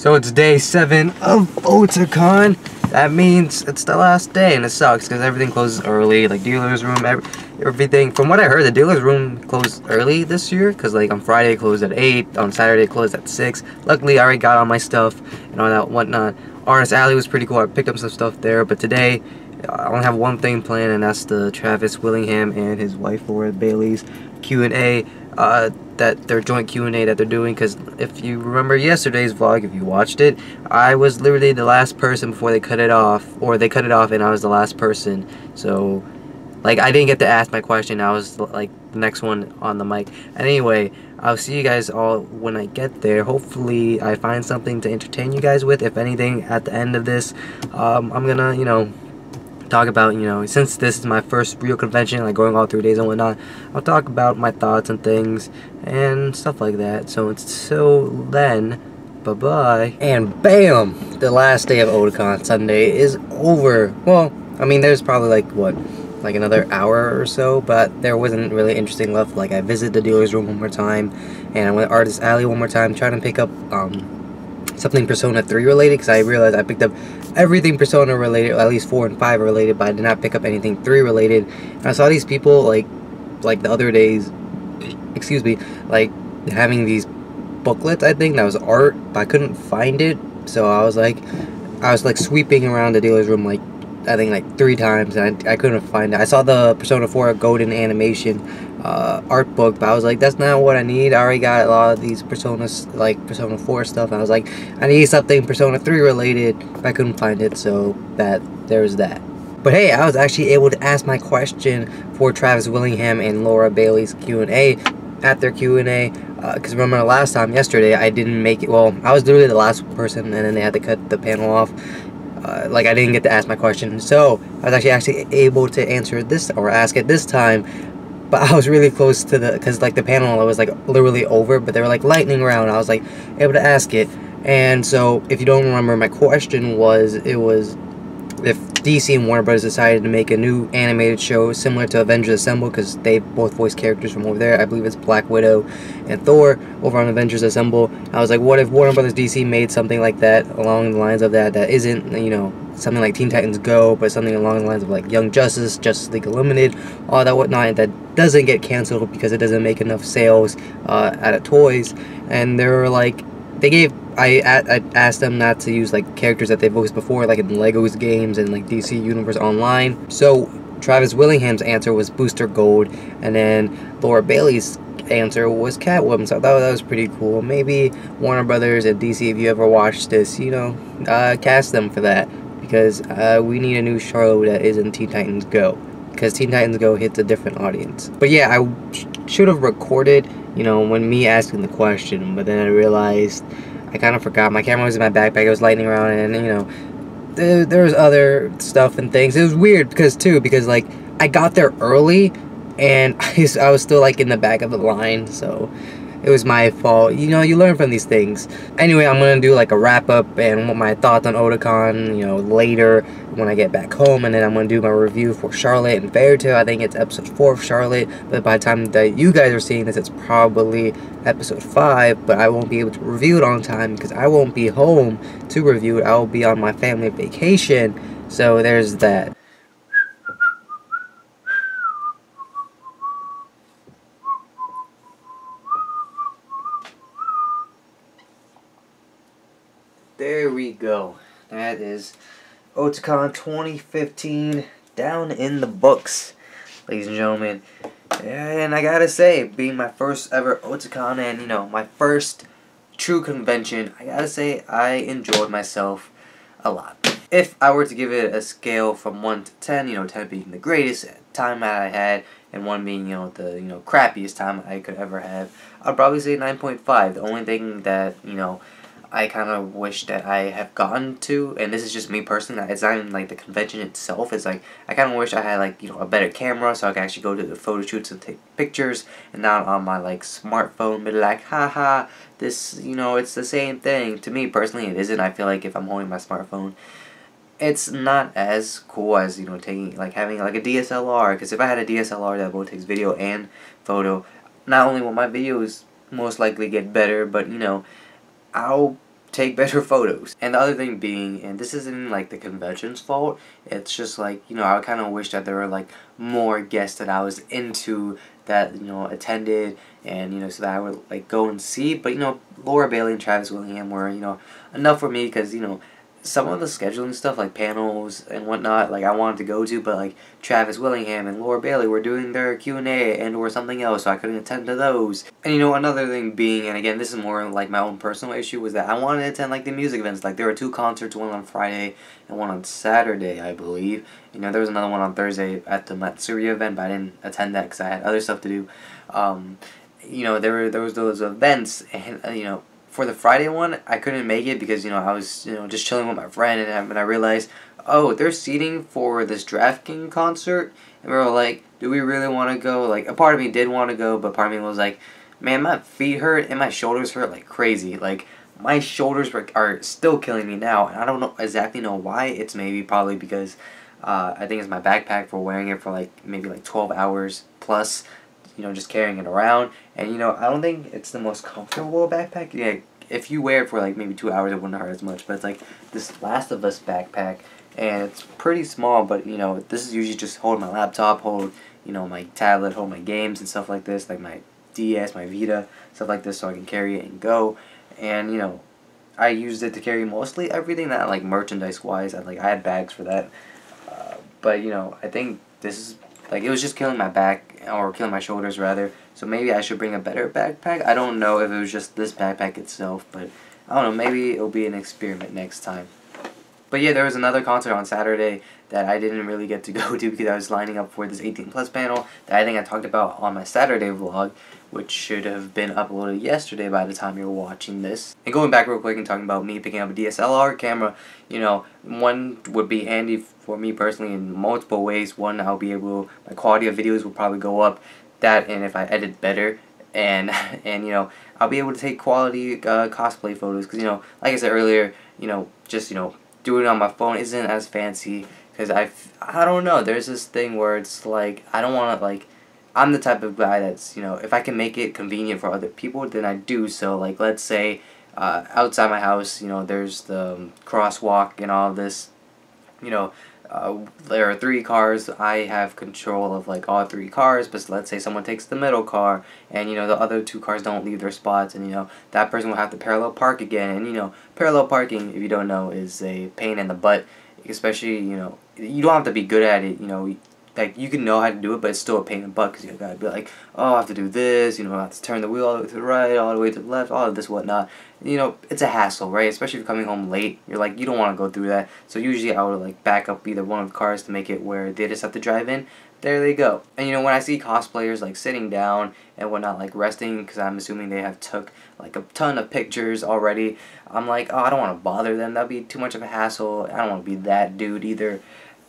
So it's day 7 of Otakon. That means it's the last day, and it sucks because everything closes early. Like dealer's room, everything. From what I heard, the dealer's room closed early this year because like on Friday it closed at 8, on Saturday it closed at 6. Luckily, I already got all my stuff and all that whatnot. Artist Alley was pretty cool. I picked up some stuff there, but today I only have one thing planned, and that's the Travis Willingham and his wife Laura Bailey's Q&A. That their joint Q&A that they're doing, because if you remember yesterday's vlog, if you watched it, I was literally the last person before they cut it off, or they cut it off and I was the last person. So like I didn't get to ask my question. I was like the next one on the mic. And anyway, I'll see you guys all when I get there. Hopefully I find something to entertain you guys with. If anything, at the end of this, I'm gonna, you know, talk about, you know, since this is my first real convention, like going all 3 days and whatnot, I'll talk about my thoughts and things and stuff like that. So then, bye bye. And bam, the last day of Otakon Sunday is over. Well, I mean, there's probably like what, like another hour or so, but there wasn't really interesting left. Like I visited the dealer's room one more time, and I went to Artist Alley one more time, trying to pick up something Persona 3 related, because I realized I picked up everything Persona related, at least 4 and 5 related, but I did not pick up anything 3 related. And I saw these people like the other days, excuse me, like having these booklets, I think that was art, but I couldn't find it. So I was like sweeping around the dealer's room like I think like 3 times, and I couldn't find it. I saw the Persona 4 Golden Animation art book, but I was like, that's not what I need. I already got a lot of these Personas, like Persona 4 stuff, and I was like, I need something Persona 3 related, but I couldn't find it, so there's that. But hey, I was actually able to ask my question for Travis Willingham and Laura Bailey's Q&A at their Q&A, because remember last time, yesterday, I didn't make it. Well, I was literally the last person, and then they had to cut the panel off. Like I didn't get to ask my question, so I was actually able to answer this or ask it this time. But I was really close to because like the panel was like literally over, but they were like lightning round. I was like able to ask it. And so if you don't remember, my question was, it was if DC and Warner Bros. Decided to make a new animated show similar to Avengers Assemble, because they both voice characters from over there. I believe it's Black Widow and Thor over on Avengers Assemble. I was like, what if Warner Bros. DC made something like that, along the lines of that isn't, you know, something like Teen Titans Go, but something along the lines of like Young Justice, Justice League Unlimited, all that whatnot, that doesn't get canceled because it doesn't make enough sales out of toys. And they were like, I asked them not to use like characters that they've voiced before, like in Legos games and like DC Universe Online. So Travis Willingham's answer was Booster Gold, and then Laura Bailey's answer was Catwoman. So I thought that was pretty cool. Maybe Warner Brothers and DC, if you ever watched this, you know, cast them for that, because we need a new show that isn't Teen Titans Go, because Teen Titans Go hits a different audience. But yeah, I should have recorded, you know, when me asking the question, but then I realized I kind of forgot. My camera was in my backpack. It was lightning around, and you know, there was other stuff and things. It was weird because like I got there early, and I was still like in the back of the line, so it was my fault. You know, you learn from these things. Anyway, I'm gonna do like a wrap up and my thoughts on Otakon, you know, later when I get back home, and then I'm gonna do my review for Charlotte and Fairytale. I think it's episode 4 of Charlotte, but by the time that you guys are seeing this, it's probably episode 5. But I won't be able to review it on time because I won't be home to review it. I will be on my family vacation, so there's that. There we go. That is Otakon 2015 down in the books, ladies and gentlemen. And I gotta say, being my first ever Otakon and, you know, my first true convention, I gotta say I enjoyed myself a lot. If I were to give it a scale from 1 to 10, you know, 10 being the greatest time that I had, and 1 being, you know, the, you know, crappiest time I could ever have, I'd probably say 9.5. The only thing that, you know, I kind of wish that I have gotten to, and this is just me personally, it's not even like the convention itself, it's like I kind of wish I had like, you know, a better camera so I could actually go to the photo shoots and take pictures, and not on my like smartphone, be like, haha, this, you know, it's the same thing. To me personally it isn't. I feel like if I'm holding my smartphone, it's not as cool as, you know, taking, like having like a DSLR, because if I had a DSLR that both takes video and photo, not only will my videos most likely get better, but, you know, I'll take better photos. And the other thing being, and this isn't like the convention's fault, it's just like, you know, I kind of wish that there were like more guests that I was into that, you know, attended, and, you know, so that I would like go and see. But, you know, Laura Bailey and Travis Willingham were, you know, enough for me, because, you know, some of the scheduling stuff, like panels and whatnot, like I wanted to go to, but like Travis Willingham and Laura Bailey were doing their Q&A and or something else, so I couldn't attend to those. And, you know, another thing being, and again, this is more like my own personal issue, was that I wanted to attend like the music events. Like there were 2 concerts, one on Friday and one on Saturday, I believe. You know, there was another one on Thursday at the Matsuri event, but I didn't attend that because I had other stuff to do. You know, there was those events, and you know, for the Friday one, I couldn't make it because, you know, I was, you know, just chilling with my friend, and I realized, oh, they're seating for this DraftKings concert, and we were like, do we really want to go? Like, a part of me did want to go, but part of me was like, man, my feet hurt and my shoulders hurt like crazy. Like, my shoulders are still killing me now, and I don't exactly know why. It's probably because I think it's my backpack for wearing it for like maybe like 12 hours plus, you know, just carrying it around. And, you know, I don't think it's the most comfortable backpack. Yeah, if you wear it for like maybe 2 hours, it wouldn't hurt as much. But it's like this Last of Us backpack, and it's pretty small, but, you know, this is usually just hold my laptop, hold, you know, my tablet, hold my games and stuff like this, like my DS, my Vita, stuff like this, so I can carry it and go. And, you know, I used it to carry mostly everything that, like, merchandise-wise. I had bags for that. But, you know, I think this is, like, it was just killing my back, or killing my shoulders, rather. So maybe I should bring a better backpack. I don't know if it was just this backpack itself, but I don't know, maybe it'll be an experiment next time. But yeah, there was another concert on Saturday that I didn't really get to go to because I was lining up for this 18+ panel that I think I talked about on my Saturday vlog, which should have been uploaded yesterday by the time you're watching this. And going back real quick and talking about me picking up a DSLR camera, you know, one would be handy for me personally in multiple ways. One, I'll be able, my quality of videos will probably go up. That, and if I edit better, and you know, I'll be able to take quality cosplay photos, because, you know, like I said earlier, you know, just, you know, doing it on my phone isn't as fancy, because I don't know, there's this thing where it's like, I don't want to, like, I'm the type of guy that's, you know, if I can make it convenient for other people, then I do. So, like, let's say outside my house, you know, there's the crosswalk and all of this, you know, there are 3 cars. I have control of like all 3 cars, but let's say someone takes the middle car, and, you know, the other 2 cars don't leave their spots, and, you know, that person will have to parallel park again. And, you know, parallel parking, if you don't know, is a pain in the butt, especially, you know, you don't have to be good at it, you know, like, you can know how to do it, but it's still a pain in the butt, because you gotta be like, oh, I have to do this, you know, I have to turn the wheel all the way to the right, all the way to the left, all of this, whatnot. You know, it's a hassle, right? Especially if you're coming home late, you're like, you don't want to go through that. So usually I would, like, back up either one of the cars to make it where they just have to drive in. There they go. And, you know, when I see cosplayers, like, sitting down and whatnot, like, resting, because I'm assuming they have took, like, a ton of pictures already, I'm like, oh, I don't want to bother them. That'd be too much of a hassle. I don't want to be that dude either.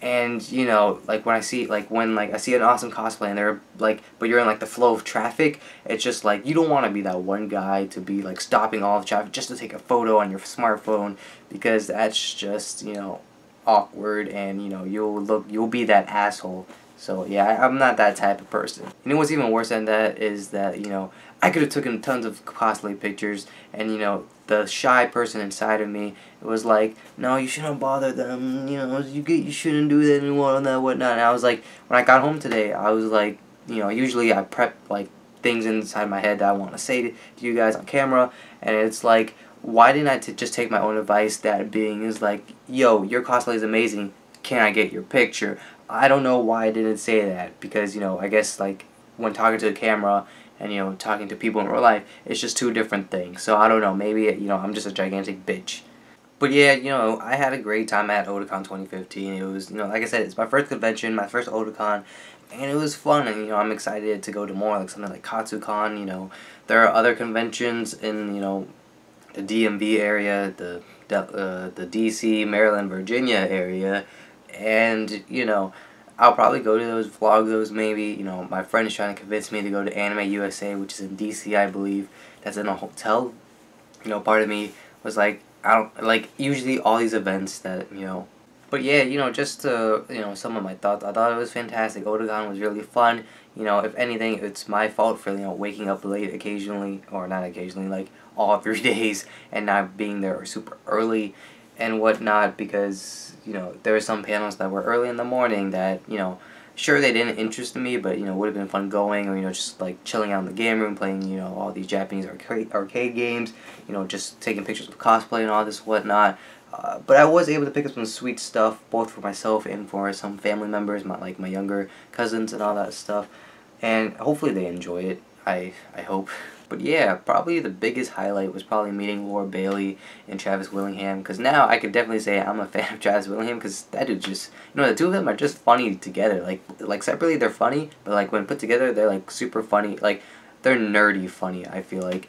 And, you know, like, when I see, like, I see an awesome cosplay and they're, like, but you're in, like, the flow of traffic, it's just, like, you don't want to be that one guy to be, like, stopping all the traffic just to take a photo on your smartphone, because that's just, you know, awkward, and, you know, you'll be that asshole. So, yeah, I'm not that type of person. You know what's even worse than that is that, you know, I could have taken tons of cosplay pictures, and, you know, the shy person inside of me was like, no, you shouldn't bother them, you know, you shouldn't do that anymore and that whatnot. And I was like, when I got home today, I was like, you know, usually I prep, like, things inside my head that I want to say to you guys on camera, and it's like, why didn't I just take my own advice, that being is like, yo, your cosplay is amazing, can I get your picture? I don't know why I didn't say that, because, you know, I guess, like, when talking to the camera and, you know, talking to people in real life, it's just 2 different things. So I don't know, maybe, you know, I'm just a gigantic bitch. But yeah, you know, I had a great time at Otakon 2015. It was, you know, like I said, it's my first convention, my first Otakon, and it was fun, and, you know, I'm excited to go to more, like something like KatsuCon. You know, there are other conventions in, you know, the DMV area, the DC, Maryland, Virginia area, and, you know, I'll probably go to those, vlog those maybe. You know, my friend is trying to convince me to go to Anime USA, which is in DC, I believe. That's in a hotel. You know, part of me was like, I don't, like, usually all these events that, you know, But yeah, just to, some of my thoughts, I thought it was fantastic. Otakon was really fun. If anything, it's my fault for, waking up late occasionally, or not occasionally, like all 3 days, and not being there super early and whatnot, because, there were some panels that were early in the morning that, sure they didn't interest me, but, would have been fun going, or, just like chilling out in the game room, playing, all these Japanese arcade games, just taking pictures of cosplay and all this whatnot. But I was able to pick up some sweet stuff, both for myself and for some family members, my younger cousins and all that stuff. And hopefully they enjoy it. I hope. But yeah, probably the biggest highlight was probably meeting Laura Bailey and Travis Willingham, because now I could definitely say I'm a fan of Travis Willingham, because that dude just, the two of them are just funny together. Like separately they're funny, but like when put together they're like super funny. Like they're nerdy funny, I feel like.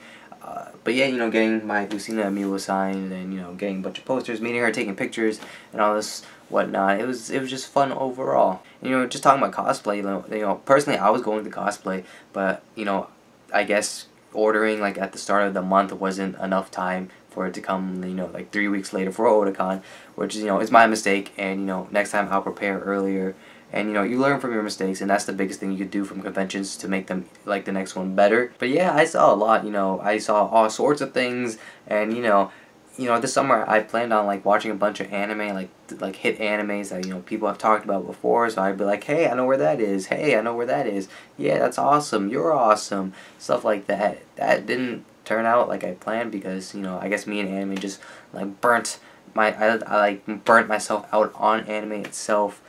But yeah, getting my Lucina Amiibo signed, and getting a bunch of posters, meeting her, taking pictures, and all this whatnot. It was just fun overall. And, just talking about cosplay. Personally, I was going to cosplay, but I guess ordering like at the start of the month wasn't enough time for it to come. Like 3 weeks later for Otakon, which is my mistake. And next time I'll prepare earlier. And you learn from your mistakes, and that's the biggest thing you could do from conventions to make them like the next one better. But yeah, I saw a lot. I saw all sorts of things, and this summer I planned on like watching a bunch of anime, like hit animes that people have talked about before. So I'd be like, hey, I know where that is. Hey, I know where that is. Yeah, that's awesome. You're awesome. Stuff like that. That didn't turn out like I planned, because I guess me and anime just like I burnt myself out on anime itself.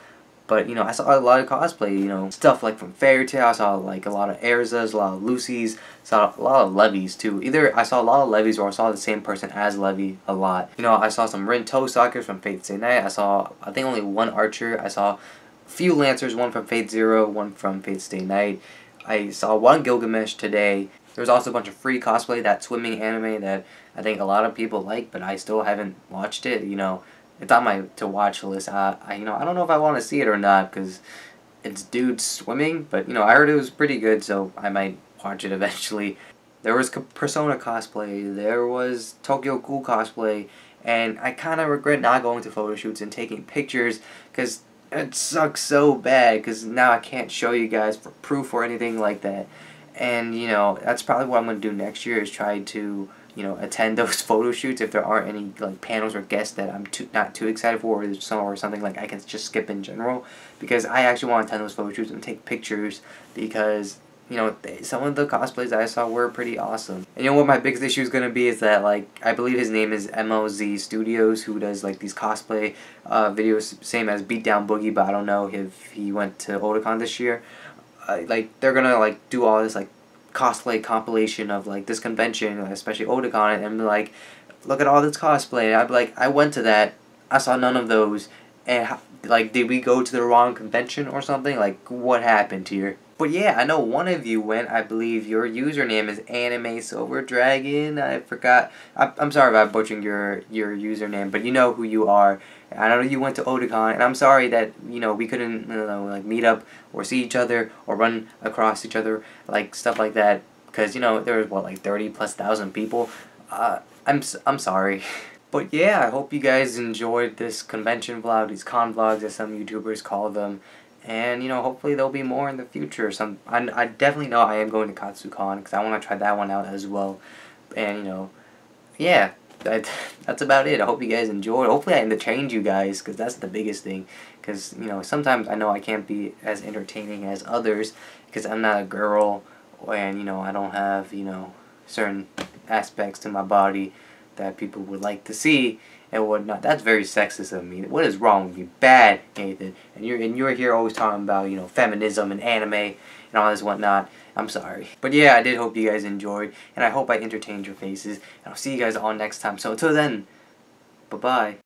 But, I saw a lot of cosplay, stuff like from Fairy Tail. I saw like a lot of Erzas, a lot of Lucy's, saw a lot of Levies too. Either I saw a lot of Levies or I saw the same person as Levy a lot. I saw some Rin Toe Stalkers from Fate Stay Night. I saw, I think, only one Archer. I saw a few Lancers, one from Fate Zero, one from Fate Stay Night. I saw one Gilgamesh today. There was also a bunch of free cosplay, that swimming anime that I think a lot of people like, but I still haven't watched it, It's on my to-watch list. I don't know if I want to see it or not, because it's dudes swimming, but, I heard it was pretty good, so I might watch it eventually. There was Persona cosplay, there was Tokyo Ghoul cosplay, and I kind of regret not going to photo shoots and taking pictures, because it sucks so bad, because now I can't show you guys for proof or anything like that. And, that's probably what I'm going to do next year, is try to attend those photo shoots if there aren't any like panels or guests that I'm not too excited for, or something like I can just skip in general, because I actually want to attend those photo shoots and take pictures, because some of the cosplays that I saw were pretty awesome. And what my biggest issue is going to be is that, like, I believe his name is MOZ Studios, who does like these cosplay videos, same as Beatdown Boogie, but I don't know if he went to Otakon this year. Like, they're gonna like do all this like cosplay compilation of like this convention, especially Otakon, and be like, look at all this cosplay. And I'd be like, I went to that, I saw none of those, and like, did we go to the wrong convention or something? Like, what happened here? But yeah, I know one of you went. I believe your username is Anime Silver Dragon. I forgot. I'm sorry about butchering your username, but you know who you are. I know you went to Otakon, and I'm sorry that we couldn't like meet up or see each other or run across each other, like stuff like that, because there was what, like 30,000+ people. I'm sorry. But yeah, I hope you guys enjoyed this convention vlog, these con vlogs as some YouTubers call them. And, hopefully there'll be more in the future. I definitely know I am going to KatsuCon, because I want to try that one out as well. And, yeah, that's about it. I hope you guys enjoyed. Hopefully I entertained you guys, because that's the biggest thing. Because, sometimes I know I can't be as entertaining as others, because I'm not a girl, and, I don't have, certain aspects to my body that people would like to see and whatnot. That's very sexist of me. What is wrong with you? Bad, Nathan. And you're here always talking about, feminism and anime and all this whatnot. I'm sorry. But yeah, I did hope you guys enjoyed, and I hope I entertained your faces. And I'll see you guys all next time. So until then, bye-bye.